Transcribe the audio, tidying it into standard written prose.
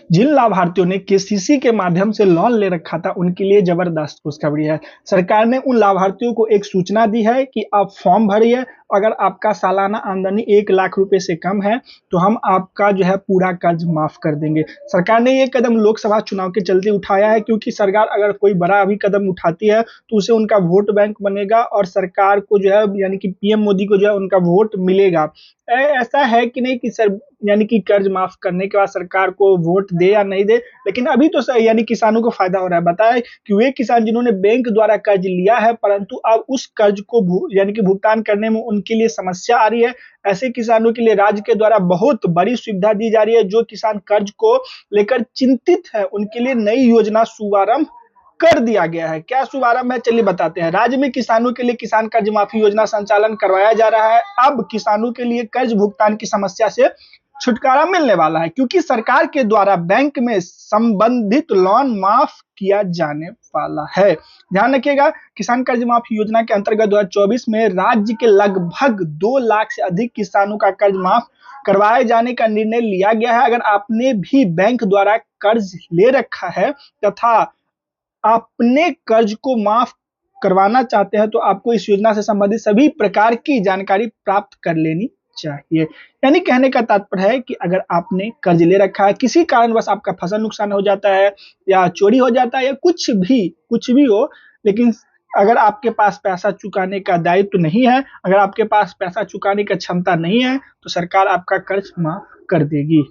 जिन लाभार्थियों ने केसीसी के माध्यम से लोन ले रखा था, उनके लिए जबरदस्त खुशखबरी है। सरकार ने उन लाभार्थियों को एक सूचना दी है कि आप फॉर्म भरिए। अगर आपका सालाना आमदनी 1 लाख रुपए से कम है, तो हम आपका जो है पूरा कर्ज माफ कर देंगे। सरकार ने ये कदम लोकसभा चुनाव के चलते उठाया है, क्योंकि सरकार अगर कोई बड़ा अभी कदम उठाती है, तो उसे उनका वोट बैंक बनेगा और सरकार को जो है यानी कि पीएम मोदी को जो है उनका वोट मिलेगा। ऐसा है कि नहीं कि सर यानी कि कर्ज माफ करने के बाद सरकार को वोट दे या नहीं दे, लेकिन अभी तो यानी किसानों को फायदा हो रहा है। बताएं कि वे किसान जिन्होंने बैंक द्वारा कर्ज लिया है, परंतु अब उस कर्ज को यानी कि भुगतान करने में उनके लिए समस्या आ रही है, ऐसे किसानों के लिए राज्य के द्वारा बहुत बड़ी सुविधा दी जा रही है। जो किसान कर्ज को लेकर चिंतित है, उनके लिए नई योजना शुभारंभ कर दिया गया है। क्या शुभारंभ है, चलिए बताते हैं। राज्य में किसानों के लिए किसान कर्ज माफी योजना संचालन करवाया जा रहा है। अब किसानों के लिए कर्ज भुगतान की समस्या से छुटकारा मिलने वाला है, क्योंकि सरकार के द्वारा बैंक में संबंधित लोन माफ किया जाने वाला है। ध्यान रखिएगा, किसान कर्ज माफी योजना के अंतर्गत 2024 में राज्य के लगभग 2 लाख से अधिक किसानों का कर्ज माफ करवाए जाने का निर्णय लिया गया है। अगर आपने भी बैंक द्वारा कर्ज ले रखा है तथा अपने कर्ज को माफ करवाना चाहते हैं, तो आपको इस योजना से संबंधित सभी प्रकार की जानकारी प्राप्त कर लेनी चाहिए। यानी कहने का तात्पर्य है कि अगर आपने कर्ज ले रखा है, किसी कारणवश आपका फसल नुकसान हो जाता है या चोरी हो जाता है या कुछ भी हो, लेकिन अगर आपके पास पैसा चुकाने का दायित्व नहीं है, अगर आपके पास पैसा चुकाने की क्षमता नहीं है, तो सरकार आपका कर्ज माफ कर देगी।